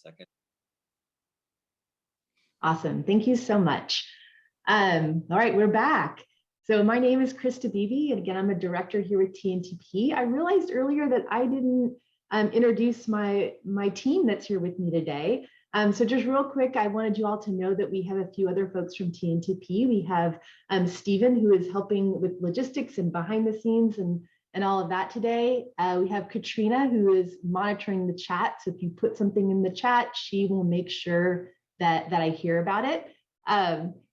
Second. Awesome. Thank you so much. All right, we're back. So my name is Krista Beebe, and again, I'm a director here with TNTP. I realized earlier that I didn't introduce my team that's here with me today. So just real quick, I wanted you all to know that we have a few other folks from TNTP. We have Stephen, who is helping with logistics and behind the scenes and all of that today. We have Katrina, who is monitoring the chat. So if you put something in the chat, she will make sure that I hear about it.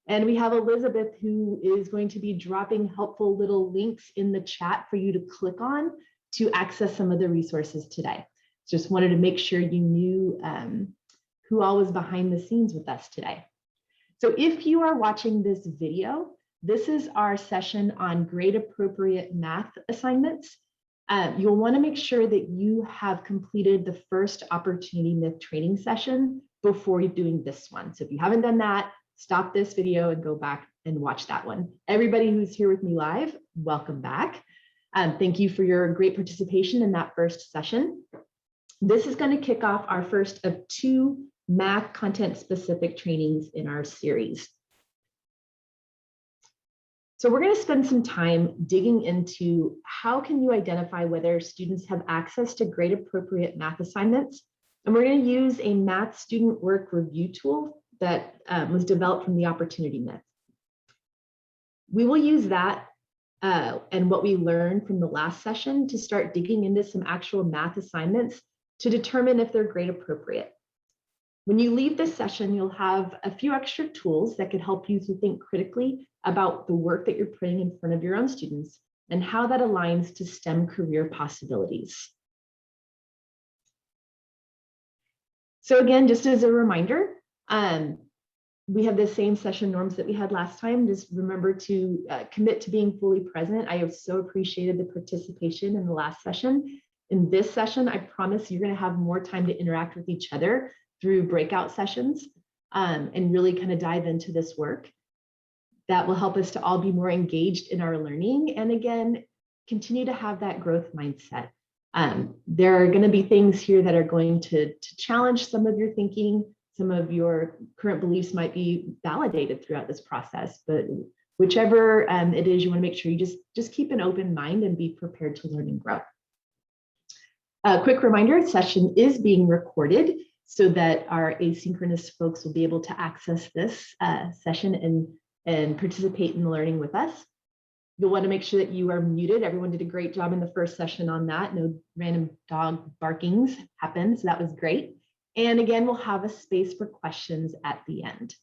And we have Elizabeth, who is going to be dropping helpful little links in the chat for you to click on to access some of the resources today. Just wanted to make sure you knew who all was behind the scenes with us today. So if you are watching this video, this is our session on grade appropriate math assignments. You'll want to make sure that you have completed the first opportunity myth training session before you're doing this one. So if you haven't done that, stop this video and go back and watch that one. Everybody who's here with me live, welcome back. Thank you for your great participation in that first session. This is going to kick off our first of 2 math content specific trainings in our series. So we're going to spend some time digging into how can you identify whether students have access to grade appropriate math assignments. And we're going to use a math student work review tool that was developed from the opportunity myth. We will use that and what we learned from the last session to start digging into some actual math assignments to determine if they're grade appropriate. When you leave this session, you'll have a few extra tools that could help you to think critically about the work that you're putting in front of your own students and how that aligns to STEM career possibilities. So again, just as a reminder, we have the same session norms that we had last time. Just remember to commit to being fully present. I have so appreciated the participation in the last session. In this session, I promise you're going to have more time to interact with each other through breakout sessions and really kind of dive into this work. That will help us to all be more engaged in our learning and again, continue to have that growth mindset. There are going to be things here that are going to challenge some of your thinking. Some of your current beliefs might be validated throughout this process, but whichever it is, you want to make sure you just keep an open mind and be prepared to learn and grow. A quick reminder, session is being recorded so that our asynchronous folks will be able to access this session and participate in the learning with us. You'll want to make sure that you are muted. Everyone did a great job in the first session on that. No random dog barkings happened, so that was great. And again, we'll have a space for questions at the end.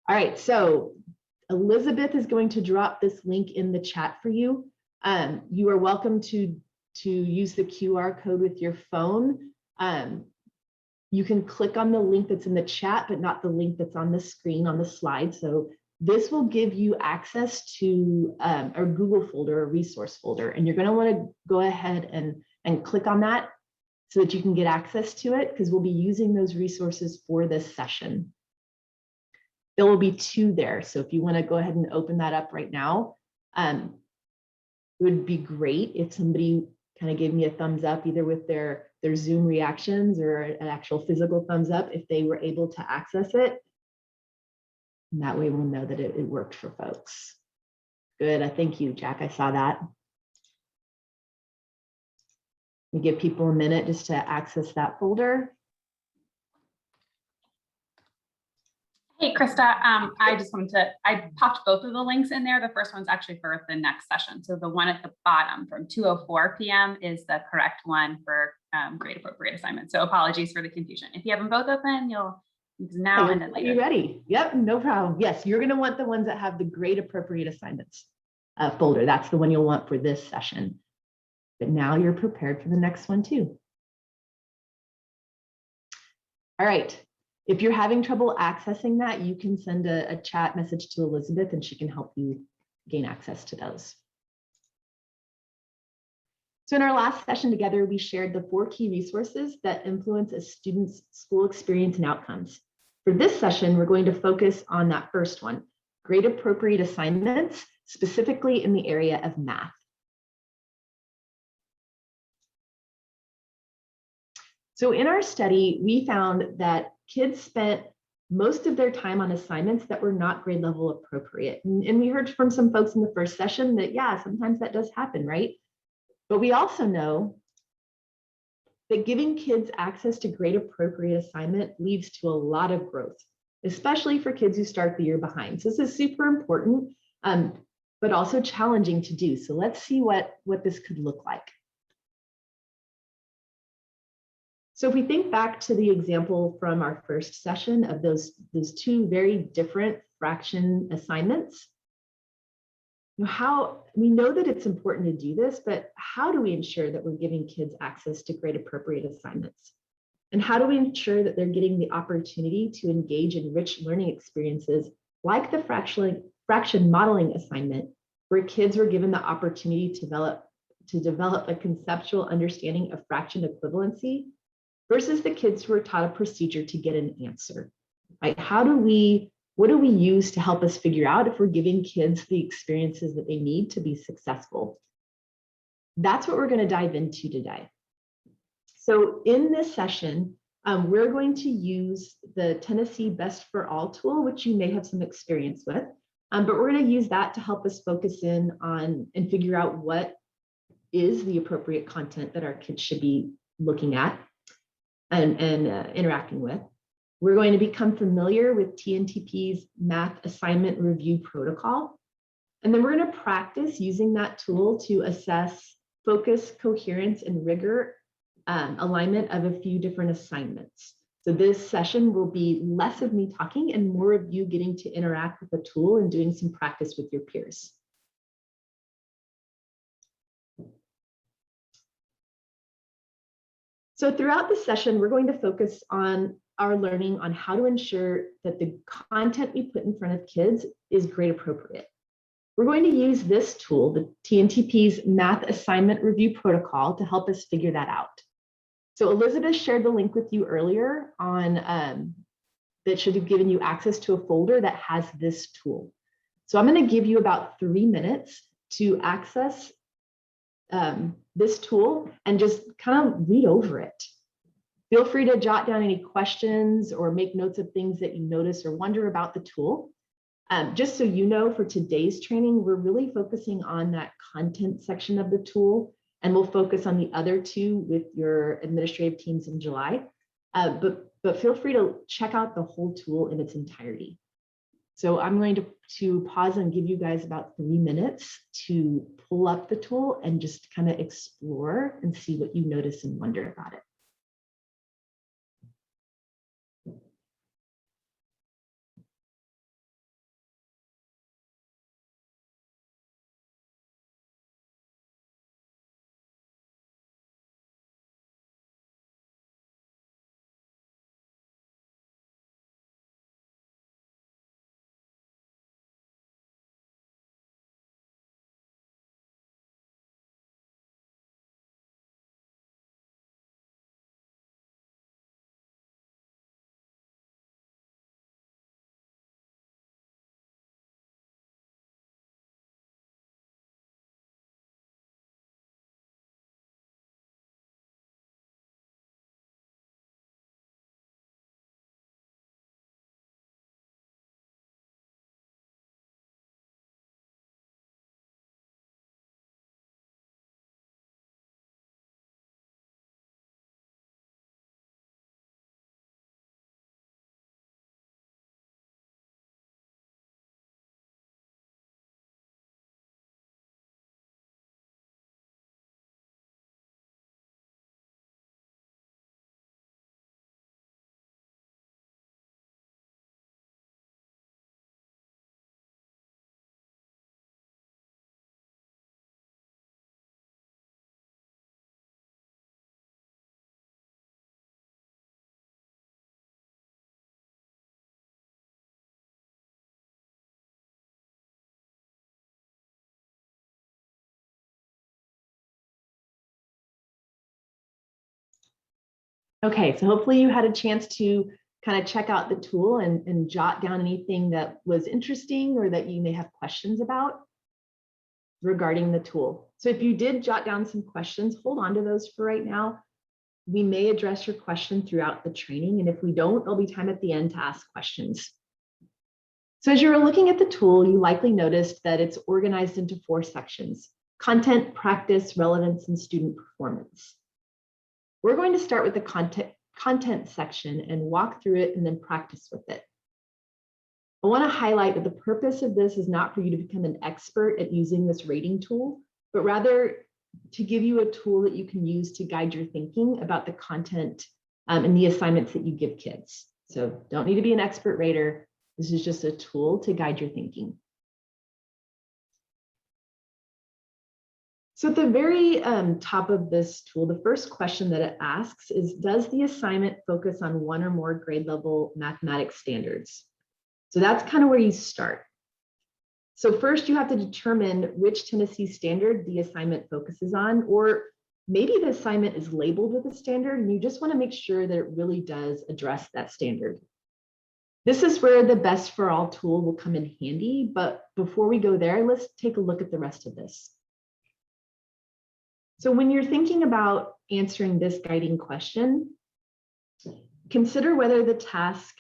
All right, so Elizabeth is going to drop this link in the chat for you. You are welcome to use the QR code with your phone. You can click on the link that's in the chat, but not the link that's on the screen on the slide. So this will give you access to a Google folder, a resource folder, and you're going to want to go ahead and click on that so that you can get access to it because we'll be using those resources for this session. There will be 2 there. So if you want to go ahead and open that up right now, it would be great if somebody kind of gave me a thumbs up either with their Zoom reactions or an actual physical thumbs up if they were able to access it. And that way we'll know that it worked for folks. Good, thank you, Jack, I saw that. We give people a minute just to access that folder. Hey, Krista, I just wanted to, I popped both of the links in there. The first one's actually for the next session. So the one at the bottom from 2:04 p.m. is the correct one for grade appropriate assignments. So apologies for the confusion. If you have them both open, you'll use now and then later. You ready? Yep, no problem. Yes, you're gonna want the ones that have the grade appropriate assignments folder. That's the one you'll want for this session. But now you're prepared for the next one too. All right. If you're having trouble accessing that, you can send a chat message to Elizabeth and she can help you gain access to those. So in our last session together, we shared the 4 key resources that influence a student's school experience and outcomes. For this session, we're going to focus on that first one, grade appropriate assignments, specifically in the area of math. So in our study, we found that kids spent most of their time on assignments that were not grade level appropriate. And we heard from some folks in the first session that, yeah, sometimes that does happen, right? But we also know that giving kids access to grade appropriate assignment leads to a lot of growth, especially for kids who start the year behind. So this is super important, but also challenging to do. So let's see what this could look like. So if we think back to the example from our first session of those two very different fraction assignments, how we know that it's important to do this, but how do we ensure that we're giving kids access to grade appropriate assignments? And how do we ensure that they're getting the opportunity to engage in rich learning experiences like the fraction modeling assignment, where kids were given the opportunity to develop a conceptual understanding of fraction equivalency, versus the kids who were taught a procedure to get an answer, right? What do we use to help us figure out if we're giving kids the experiences that they need to be successful? That's what we're going to dive into today. So in this session, we're going to use the Tennessee Best for All tool, which you may have some experience with, but we're going to use that to help us focus in on and figure out what is the appropriate content that our kids should be looking at and interacting with. We're going to become familiar with TNTP's math assignment review protocol. And then we're going to practice using that tool to assess focus, coherence, and rigor alignment of a few different assignments. So this session will be less of me talking and more of you getting to interact with the tool and doing some practice with your peers. So throughout the session, we're going to focus on our learning on how to ensure that the content we put in front of kids is grade appropriate. We're going to use this tool, the TNTP's Math Assignment Review Protocol, to help us figure that out. So Elizabeth shared the link with you earlier on that should have given you access to a folder that has this tool. So I'm going to give you about 3 minutes to access this tool and just kind of read over it. Feel free to jot down any questions or make notes of things that you notice or wonder about the tool. Just so you know, for today's training, we're really focusing on that content section of the tool, and we'll focus on the other two with your administrative teams in July. But feel free to check out the whole tool in its entirety. So I'm going to pause and give you guys about 3 minutes to pull up the tool and just kind of explore and see what you notice and wonder about it. Okay, so hopefully you had a chance to kind of check out the tool and jot down anything that was interesting or that you may have questions about regarding the tool. So if you did jot down some questions, hold on to those for right now. we may address your question throughout the training, and if we don't, there'll be time at the end to ask questions. So as you're looking at the tool, you likely noticed that it's organized into 4 sections: content, practice, relevance, and student performance. We're going to start with the content section and walk through it and then practice with it. I want to highlight that the purpose of this is not for you to become an expert at using this rating tool, but rather to give you a tool that you can use to guide your thinking about the content and the assignments that you give kids. So don't need to be an expert rater. This is just a tool to guide your thinking. So at the very top of this tool, the first question that it asks is, does the assignment focus on 1 or more grade level mathematics standards? So that's kind of where you start. So first you have to determine which Tennessee standard the assignment focuses on, or maybe the assignment is labeled with a standard and you just want to make sure that it really does address that standard. This is where the best for all tool will come in handy, but before we go there, let's take a look at the rest of this. So when you're thinking about answering this guiding question, consider whether the task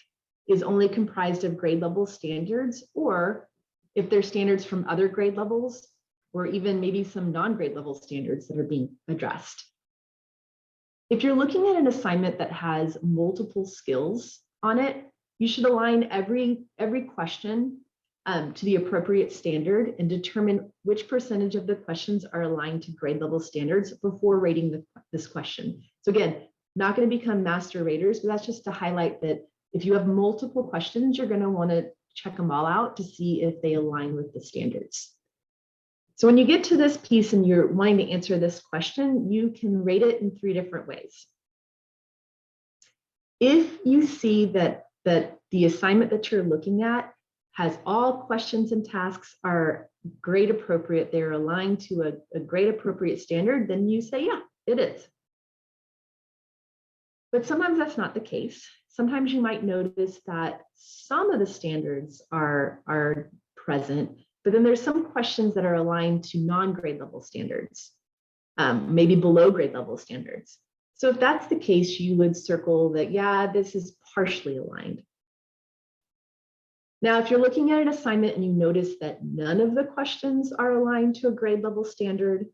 is only comprised of grade level standards, or if there's standards from other grade levels, or even maybe some non-grade level standards that are being addressed. If you're looking at an assignment that has multiple skills on it, you should align every question to the appropriate standard and determine which percentage of the questions are aligned to grade level standards before rating this question. So again, not going to become master raters, but that's just to highlight that if you have multiple questions, you're going to want to check them all out to see if they align with the standards. So when you get to this piece and you're wanting to answer this question, you can rate it in 3 different ways. If you see that the assignment that you're looking at has all questions and tasks are grade appropriate, they're aligned to a grade appropriate standard, then you say, yeah, it is. But sometimes that's not the case. Sometimes you might notice that some of the standards are present, but then there's some questions that are aligned to non-grade level standards, maybe below grade level standards. So if that's the case, you would circle that, yeah, this is partially aligned. Now, if you're looking at an assignment and you notice that none of the questions are aligned to a grade level standard,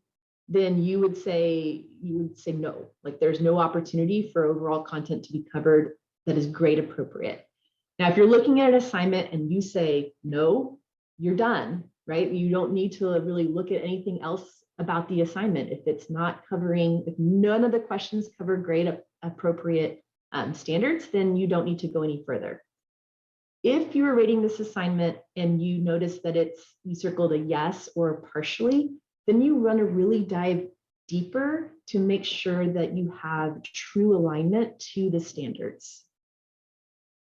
then you would say no, like there's no opportunity for overall content to be covered that is grade appropriate. Now, if you're looking at an assignment and you say no, you're done, right? You don't need to really look at anything else about the assignment. If it's not covering, if none of the questions cover grade appropriate standards, then you don't need to go any further. If you were rating this assignment and you notice that you circled a yes or partially, then you want to really dive deeper to make sure that you have true alignment to the standards.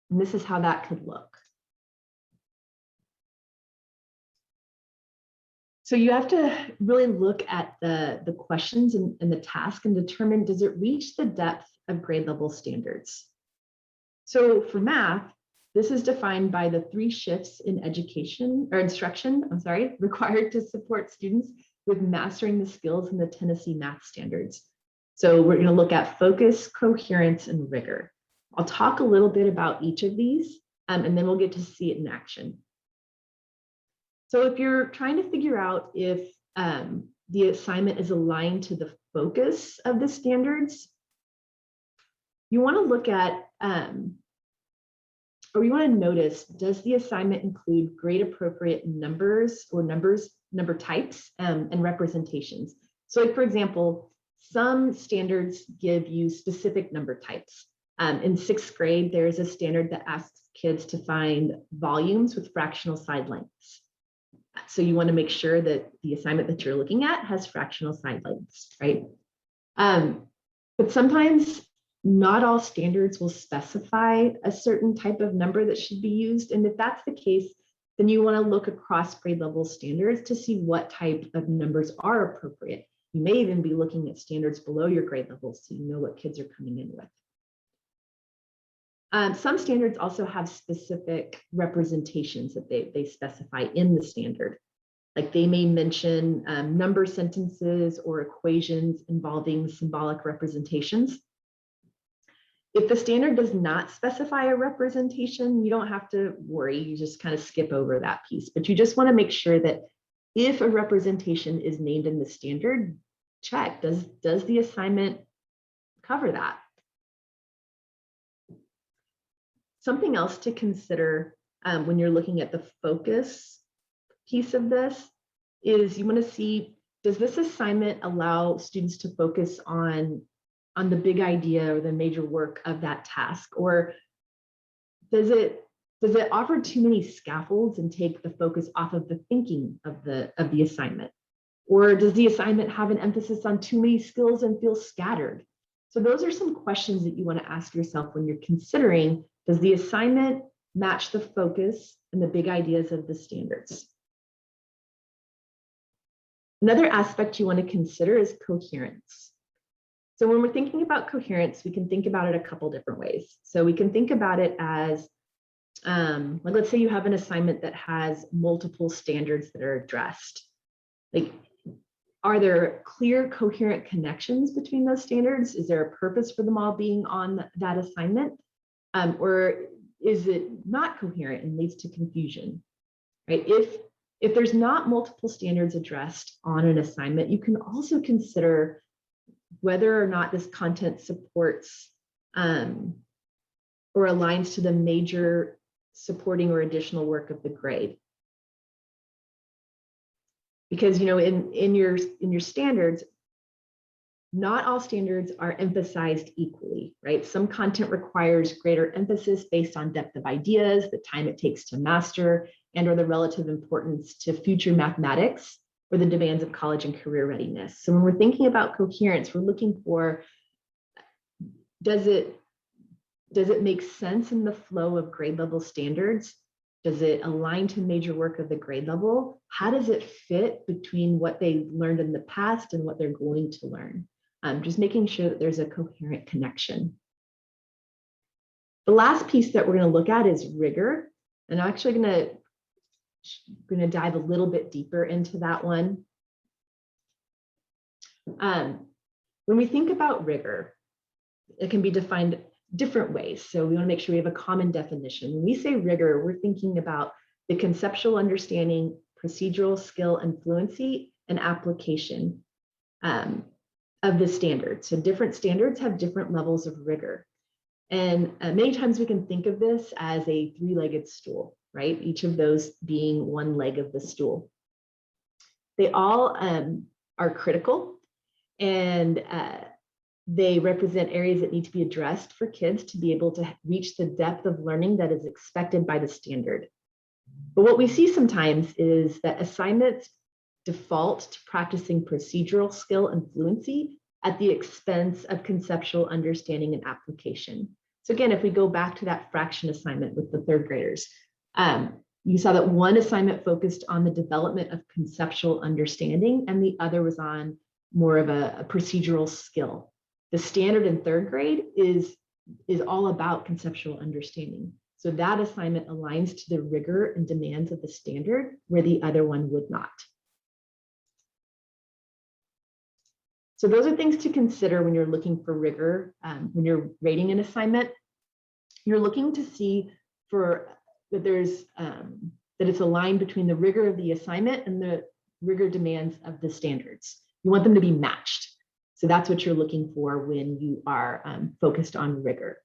And this is how that could look. So you have to really look at the questions and the task and determine, does it reach the depth of grade level standards? So for math, this is defined by the 3 shifts in instruction required to support students with mastering the skills in the Tennessee math standards. So we're going to look at focus, coherence, and rigor. I'll talk a little bit about each of these, and then we'll get to see it in action. So if you're trying to figure out if the assignment is aligned to the focus of the standards, you want to look at, or you want to notice, does the assignment include grade appropriate numbers or number types and representations? So like, for example, some standards give you specific number types. In 6th grade, there's a standard that asks kids to find volumes with fractional side lengths. So you want to make sure that the assignment that you're looking at has fractional side lengths, right? But sometimes not all standards will specify a certain type of number that should be used. And if that's the case, then you want to look across grade level standards to see what type of numbers are appropriate. You may even be looking at standards below your grade level so you know what kids are coming in with. Some standards also have specific representations that they specify in the standard. Like they may mention number sentences or equations involving symbolic representations. If the standard does not specify a representation, you don't have to worry. You just kind of skip over that piece, but you just want to make sure that if a representation is named in the standard, check, does the assignment cover that? Something else to consider when you're looking at the focus piece of this is you want to see, does this assignment allow students to focus on the big idea or the major work of that task? Or does it offer too many scaffolds and take the focus off of the thinking of the assignment? Or does the assignment have an emphasis on too many skills and feel scattered? So those are some questions that you want to ask yourself when you're considering, does the assignment match the focus and the big ideas of the standards? Another aspect you want to consider is coherence. So when we're thinking about coherence, we can think about it a couple different ways. So we can think about it as, like, let's say you have an assignment that has multiple standards that are addressed. Like, are there clear, coherent connections between those standards? Is there a purpose for them all being on that assignment? Or is it not coherent and leads to confusion, right? If there's not multiple standards addressed on an assignment, you can also consider whether or not this content supports or aligns to the major supporting or additional work of the grade. Because, you know, in your standards, not all standards are emphasized equally, right? Some content requires greater emphasis based on depth of ideas, the time it takes to master, and or the relative importance to future mathematics or the demands of college and career readiness. So when we're thinking about coherence, we're looking for, does it make sense in the flow of grade level standards? Does it align to major work of the grade level? How does it fit between what they learned in the past and what they're going to learn? Just making sure that there's a coherent connection. The last piece that we're going to look at is rigor. And I'm actually going to dive a little bit deeper into that one. When we think about rigor, it can be defined different ways. So we want to make sure we have a common definition. When we say rigor, we're thinking about the conceptual understanding, procedural skill and fluency, and application of the standard. So different standards have different levels of rigor. And many times we can think of this as a three-legged stool, right? Each of those being one leg of the stool. They all are critical, and they represent areas that need to be addressed for kids to be able to reach the depth of learning that is expected by the standard. But what we see sometimes is that assignments default to practicing procedural skill and fluency at the expense of conceptual understanding and application. So again, if we go back to that fraction assignment with the third graders, you saw that one assignment focused on the development of conceptual understanding and the other was on more of a procedural skill. The standard in third grade is all about conceptual understanding. So that assignment aligns to the rigor and demands of the standard where the other one would not. So those are things to consider when you're looking for rigor. When you're rating an assignment, you're looking to see that it's aligned between the rigor of the assignment and the rigor demands of the standards. You want them to be matched. So that's what you're looking for when you are focused on rigor.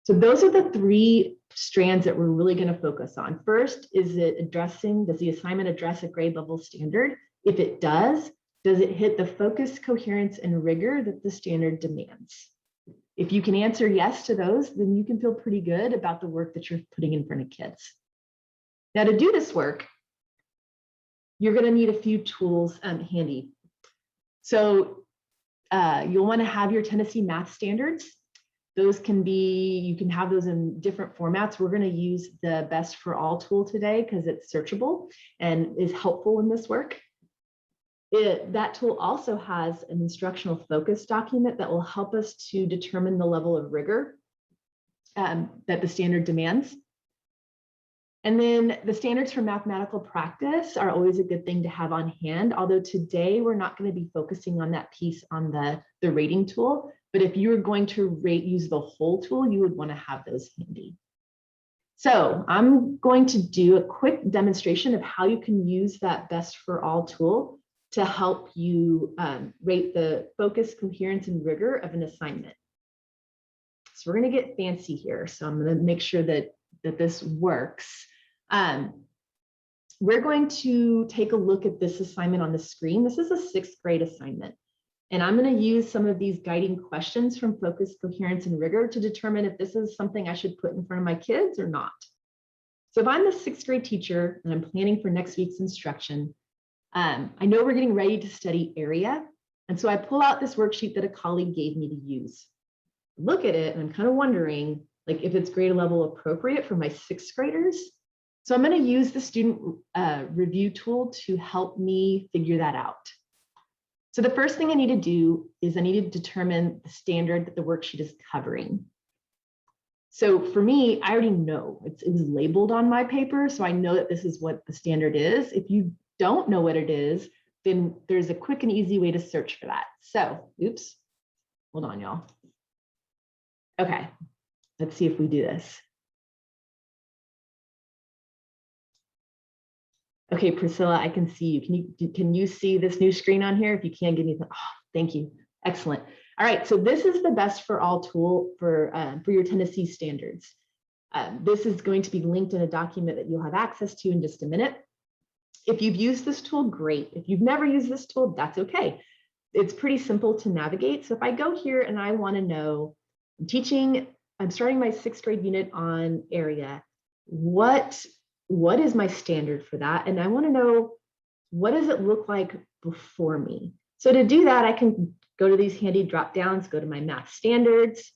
So those are the three strands that we're really going to focus on. First, does the assignment address a grade level standard? If it does it hit the focus, coherence, and rigor that the standard demands? If you can answer yes to those, then you can feel pretty good about the work that you're putting in front of kids. Now, to do this work, you're going to need a few tools handy. So you'll want to have your Tennessee math standards. Those you can have those in different formats. We're going to use the Best for All tool today because it's searchable and is helpful in this work. That tool also has an instructional focus document that will help us to determine the level of rigor that the standard demands. And then the standards for mathematical practice are always a good thing to have on hand, although today we're not going to be focusing on that piece on the rating tool. But if you were going to use the whole tool, you would want to have those handy. So I'm going to do a quick demonstration of how you can use that best for all tool to help you rate the focus, coherence, and rigor of an assignment. So we're going to get fancy here. So I'm going to make sure that this works. We're going to take a look at this assignment on the screen. This is a 6th grade assignment. And I'm going to use some of these guiding questions from focus, coherence, and rigor to determine if this is something I should put in front of my kids or not. So if I'm the 6th grade teacher and I'm planning for next week's instruction, I know we're getting ready to study area. And so I pull out this worksheet that a colleague gave me to use. Look at it, and I'm kind of wondering if it's grade level appropriate for my 6th graders. So I'm going to use the student review tool to help me figure that out. So the first thing I need to do is I need to determine the standard that the worksheet is covering. So for me, I already know it was labeled on my paper, so I know that this is what the standard is. If you don't know what it is, then there's a quick and easy way to search for that. So, oops, hold on, y'all. Okay, let's see if we do this. Okay, Priscilla, I can see you. Can you see this new screen on here? If you can, give me the, oh, thank you. Excellent. All right, so this is the best for all tool for your Tennessee standards. This is going to be linked in a document that you'll have access to in just a minute. If you've used this tool, great. If you've never used this tool, that's okay. It's pretty simple to navigate. So if I go here and I want to know, I'm starting my 6th grade unit on area. What is my standard for that? And I want to know, what does it look like before me? So to do that, I can go to these handy drop downs, go to my math standards.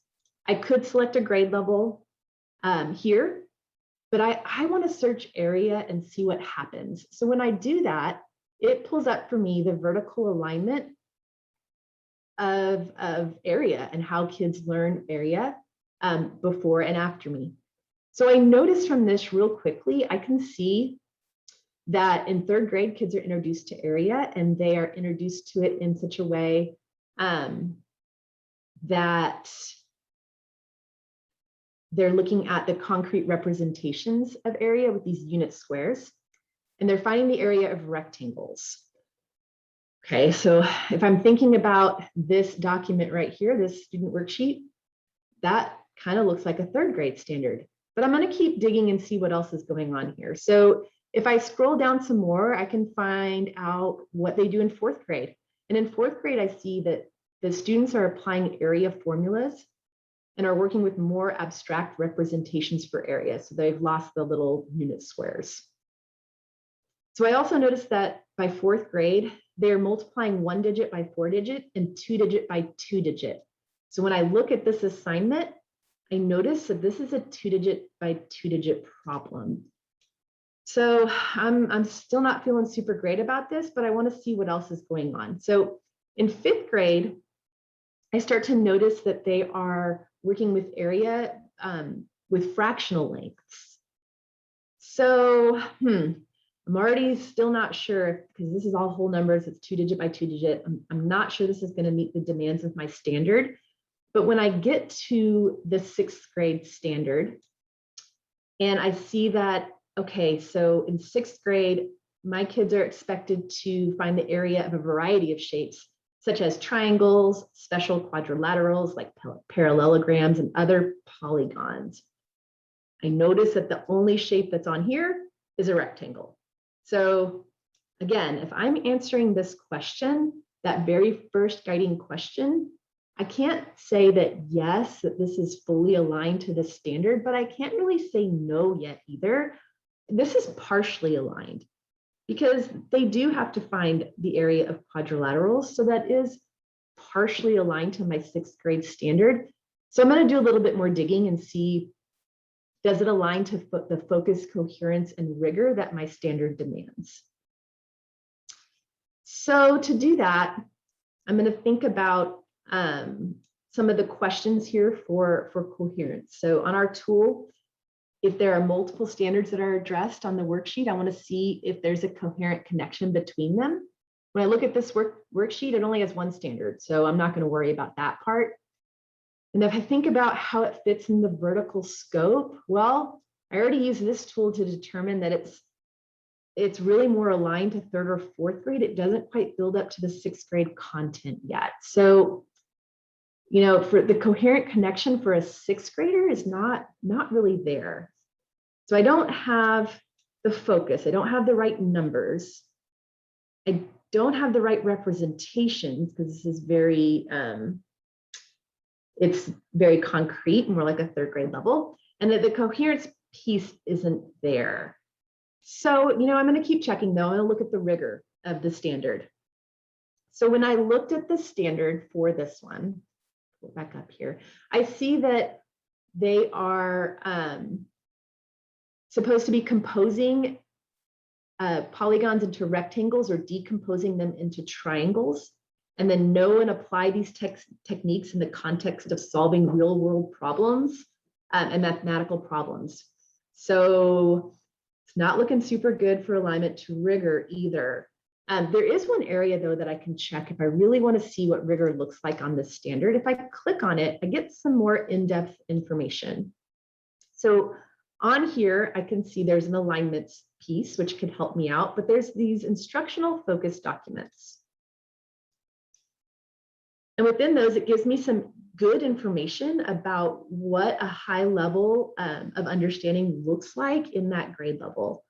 I could select a grade level here, but I want to search area and see what happens. So when I do that, it pulls up for me the vertical alignment of area and how kids learn area before and after me. So I noticed from this real quickly, I can see that in 3rd grade, kids are introduced to area, and they are introduced to it in such a way that they're looking at the concrete representations of area with these unit squares, and they're finding the area of rectangles. Okay, so if I'm thinking about this document right here, this student worksheet, that kind of looks like a 3rd grade standard. But I'm going to keep digging and see what else is going on here. So if I scroll down some more, I can find out what they do in 4th grade. And in 4th grade, I see that the students are applying area formulas and are working with more abstract representations for area. So they've lost the little unit squares. So I also noticed that by 4th grade, they're multiplying 1 digit by 4 digit and 2 digit by 2 digit. So when I look at this assignment, I notice that this is a 2 digit by 2 digit problem. So I'm still not feeling super great about this, but I want to see what else is going on. So in 5th grade, I start to notice that they are working with area with fractional lengths. So I'm already still not sure, because this is all whole numbers, it's 2 digit by 2 digit. I'm not sure this is going to meet the demands of my standard. But when I get to the 6th grade standard, and I see that, okay, so in 6th grade, my kids are expected to find the area of a variety of shapes, such as triangles, special quadrilaterals like parallelograms, and other polygons. I notice that the only shape that's on here is a rectangle. So again, if I'm answering this question, that very first guiding question, I can't say that yes, that this is fully aligned to the standard, but I can't really say no yet either. This is partially aligned because they do have to find the area of quadrilaterals. So that is partially aligned to my 6th grade standard. So I'm going to do a little bit more digging and see, does it align to the focus, coherence, and rigor that my standard demands? So to do that, I'm going to think about some of the questions here for coherence. So on our tool, if there are multiple standards that are addressed on the worksheet, I want to see if there's a coherent connection between them. When I look at this worksheet, it only has one standard, so I'm not going to worry about that part. And if I think about how it fits in the vertical scope, well, I already used this tool to determine that it's really more aligned to 3rd or 4th grade. It doesn't quite build up to the 6th grade content yet. So, you know, for the coherent connection for a 6th grader is not really there. So I don't have the focus. I don't have the right numbers. I don't have the right representations because this is very, it's very concrete, more like a 3rd grade level, and that the coherence piece isn't there. So, you know, I'm going to keep checking though. I'm going to look at the rigor of the standard. So when I looked at the standard for this one, go back up here, I see that they are supposed to be composing polygons into rectangles or decomposing them into triangles, and then know and apply these techniques in the context of solving real world problems and mathematical problems. So it's not looking super good for alignment to rigor either. There is one area though that I can check if I really want to see what rigor looks like on this standard. If I click on it, I get some more in-depth information. So on here, I can see there's an alignments piece, which could help me out, but there's these instructional focus documents. And within those, it gives me some good information about what a high level of understanding looks like in that grade level.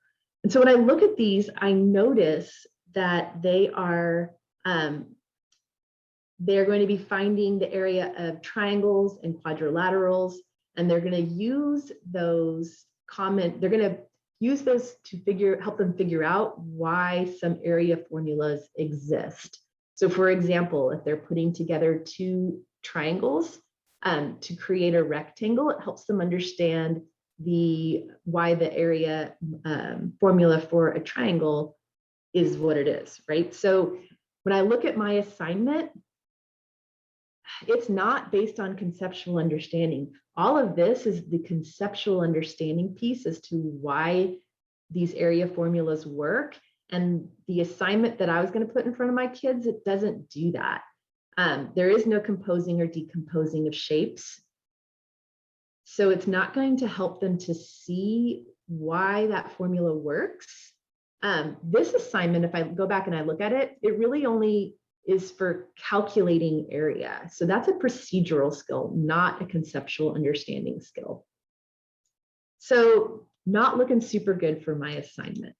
And so when I look at these, I notice that they are they're going to be finding the area of triangles and quadrilaterals, and they're going to use those they're going to use those to help them figure out why some area formulas exist. So for example, if they're putting together 2 triangles to create a rectangle, it helps them understand why the area formula for a triangle is what it is, right? So when I look at my assignment, it's not based on conceptual understanding. All of this is the conceptual understanding piece as to why these area formulas work. And the assignment that I was going to put in front of my kids, it doesn't do that. There is no composing or decomposing of shapes. So it's not going to help them to see why that formula works. This assignment, if I go back and I look at it, it really only is for calculating area. So that's a procedural skill, not a conceptual understanding skill. So not looking super good for my assignment.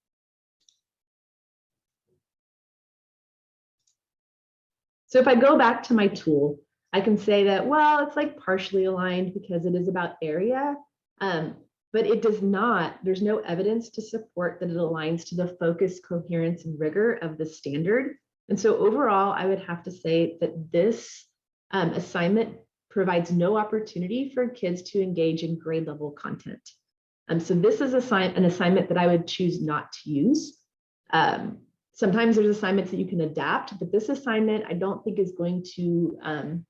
So if I go back to my tool, I can say that, well, it's like partially aligned because it is about area, but it does not, there's no evidence to support that it aligns to the focus, coherence, and rigor of the standard. And so overall, I would have to say that this assignment provides no opportunity for kids to engage in grade level content. So this is an assignment that I would choose not to use. Sometimes there's assignments that you can adapt, but this assignment I don't think is going to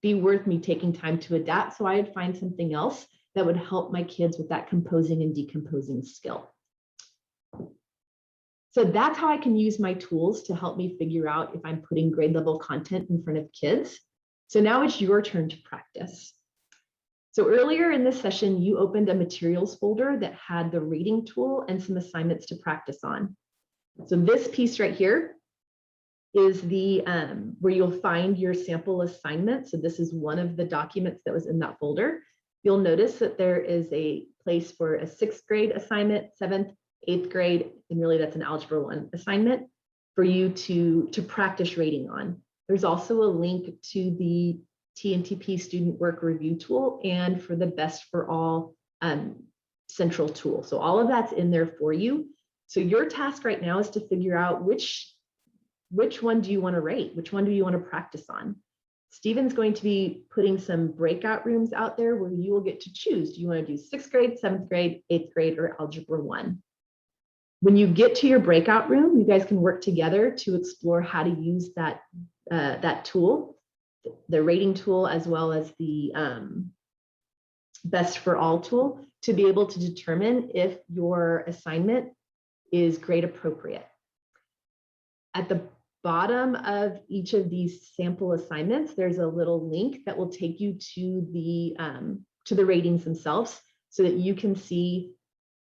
be worth me taking time to adapt. So I would find something else that would help my kids with that composing and decomposing skill. So that's how I can use my tools to help me figure out if I'm putting grade level content in front of kids. So now it's your turn to practice. So earlier in this session, you opened a materials folder that had the rating tool and some assignments to practice on. So this piece right here is the where you'll find your sample assignment. So this is one of the documents that was in that folder. You'll notice that there is a place for a 6th grade assignment, 7th, 8th grade, and really that's an Algebra 1 assignment for you to practice rating on. There's also a link to the TNTP student work review tool and for the Best for All central tool. So all of that's in there for you. So your task right now is to figure out which one do you want to rate? Which one do you want to practice on? Stephen's going to be putting some breakout rooms out there where you will get to choose. Do you want to do 6th grade, 7th grade, 8th grade, or Algebra 1? When you get to your breakout room, you guys can work together to explore how to use that tool, the rating tool, as well as the best for all tool to be able to determine if your assignment is grade appropriate. At the bottom of each of these sample assignments, there's a little link that will take you to the ratings themselves so that you can see,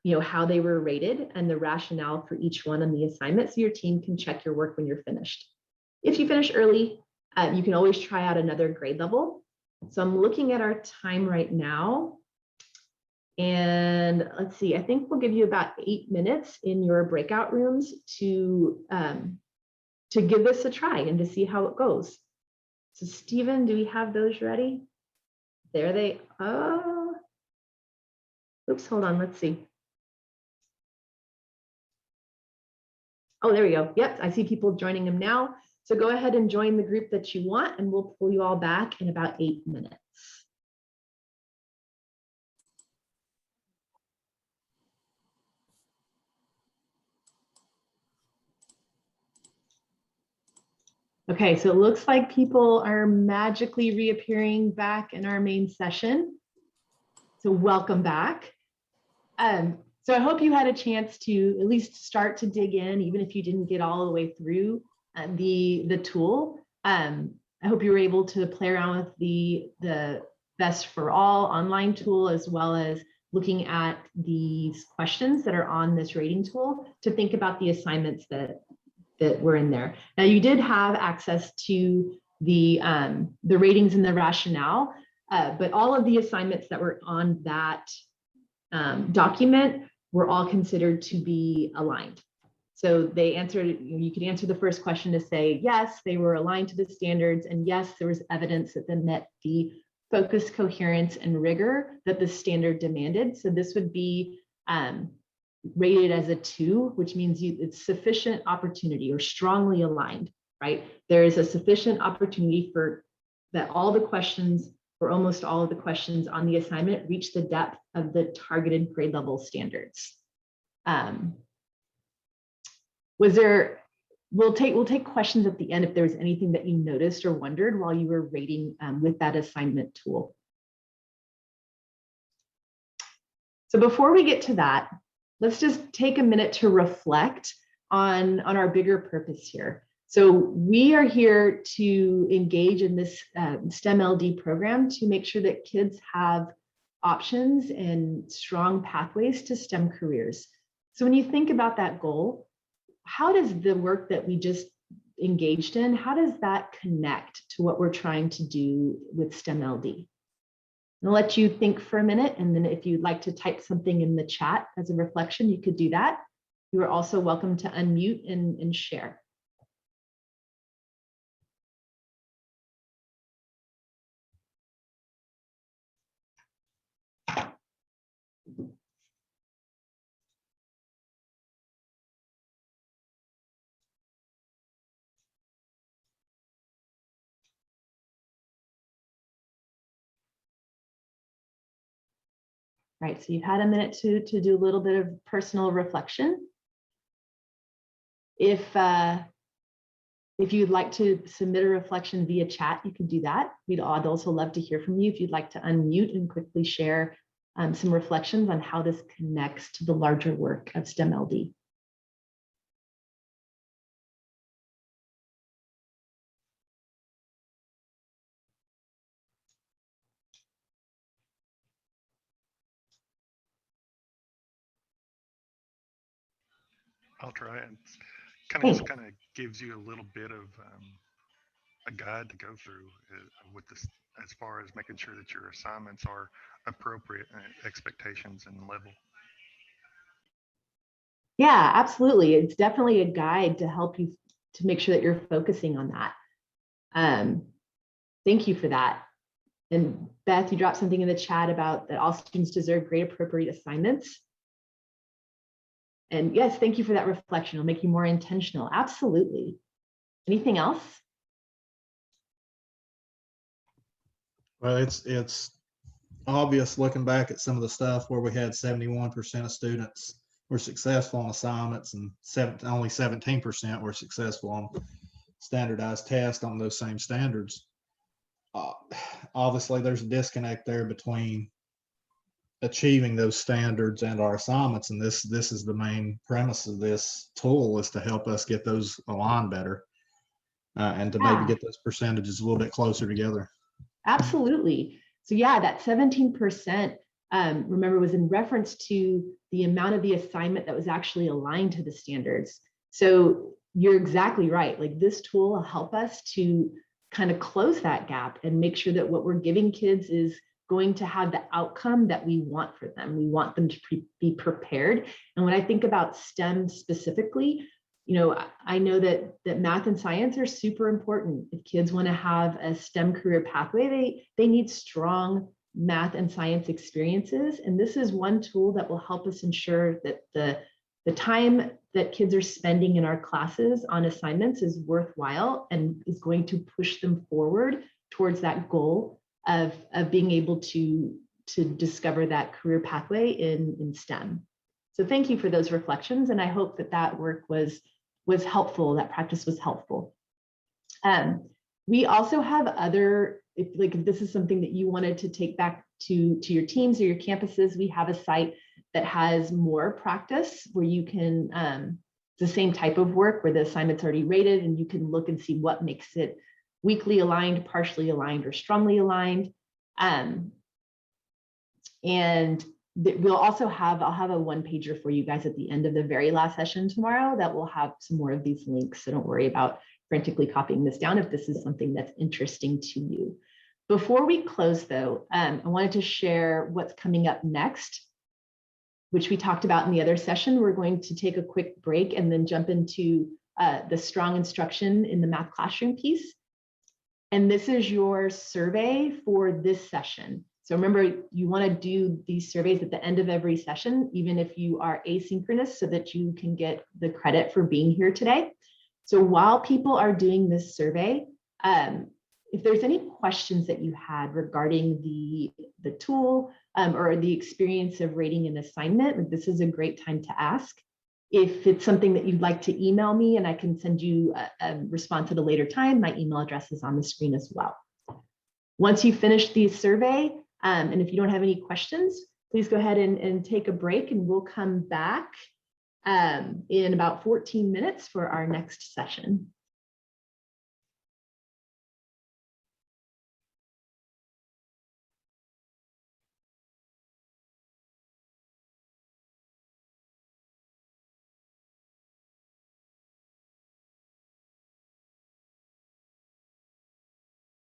you know, how they were rated and the rationale for each one on the assignment, so your team can check your work when you're finished. If you finish early, you can always try out another grade level. So I'm looking at our time right now. And let's see, I think we'll give you about 8 minutes in your breakout rooms to give this a try and to see how it goes. So Stephen, do we have those ready? There they are. Oops, hold on, let's see. Oh, there we go. Yep, I see people joining them now. So go ahead and join the group that you want, and we'll pull you all back in about 8 minutes. Okay, so it looks like people are magically reappearing back in our main session. So welcome back. So I hope you had a chance to at least start to dig in, even if you didn't get all the way through the tool. I hope you were able to play around with the Best for All online tool, as well as looking at these questions that are on this rating tool to think about the assignments that were in there. Now, you did have access to the ratings and the rationale, but all of the assignments that were on that document were all considered to be aligned. So they answered, you could answer the first question to say, yes, they were aligned to the standards, and yes, there was evidence that they met the focus, coherence, and rigor that the standard demanded. So this would be rated as a 2, which means it's sufficient opportunity or strongly aligned, right? There is a sufficient opportunity for that all the questions or almost all of the questions on the assignment reach the depth of the targeted grade level standards. We'll take questions at the end if there was anything that you noticed or wondered while you were rating with that assignment tool. So before we get to that, let's just take a minute to reflect on our bigger purpose here. So we are here to engage in this STEM.LD program to make sure that kids have options and strong pathways to STEM careers. So when you think about that goal, how does the work that we just engaged in, how does that connect to what we're trying to do with STEM.LD? I'll let you think for a minute, and then if you'd like to type something in the chat as a reflection, you could do that. You are also welcome to unmute and share. Right, so you've had a minute to do a little bit of personal reflection. If you'd like to submit a reflection via chat, you can do that. I'd also love to hear from you if you'd like to unmute and quickly share some reflections on how this connects to the larger work of STEM.LD. I'll try it. Kind of gives you a little bit of a guide to go through with this, as far as making sure that your assignments are appropriate expectations and level. Yeah, absolutely. It's definitely a guide to help you to make sure that you're focusing on that. Thank you for that. And Beth, you dropped something in the chat about that all students deserve grade appropriate assignments. And yes, thank you for that reflection. It'll make you more intentional. Absolutely. Anything else? Well, it's obvious looking back at some of the stuff where we had 71% of students were successful on assignments and only 17% were successful on standardized tests on those same standards. Obviously, there's a disconnect there between achieving those standards and our assignments. And this is the main premise of this tool, is to help us get those aligned better, and to maybe Yeah. get those percentages a little bit closer together. Absolutely. So yeah, that 17%, remember, was in reference to the amount of the assignment that was actually aligned to the standards. So you're exactly right. Like, this tool will help us to kind of close that gap and make sure that what we're giving kids is going to have the outcome that we want for them. We want them to be prepared. And when I think about STEM specifically, you know, I know that math and science are super important. If kids want to have a STEM career pathway, they need strong math and science experiences. And this is one tool that will help us ensure that the time that kids are spending in our classes on assignments is worthwhile and is going to push them forward towards that goal of being able to discover that career pathway in STEM. So thank you for those reflections. And I hope that work was helpful, that practice was helpful. We also have other, if this is something that you wanted to take back to your teams or your campuses, we have a site that has more practice where you can, the same type of work where the assignment's already rated, and you can look and see what makes it weakly aligned, partially aligned, or strongly aligned. And we'll also I'll have a one-pager for you guys at the end of the very last session tomorrow that will have some more of these links. So don't worry about frantically copying this down if this is something that's interesting to you. Before we close though, I wanted to share what's coming up next, which we talked about in the other session. We're going to take a quick break and then jump into the strong instruction in the math classroom piece. And this is your survey for this session. So remember, you want to do these surveys at the end of every session, even if you are asynchronous, so that you can get the credit for being here today. So while people are doing this survey, if there's any questions that you had regarding the tool or the experience of rating an assignment, this is a great time to ask. If it's something that you'd like to email me and I can send you a response at a later time, my email address is on the screen as well. Once you finish the survey, and if you don't have any questions, please go ahead and take a break, and we'll come back in about 14 minutes for our next session.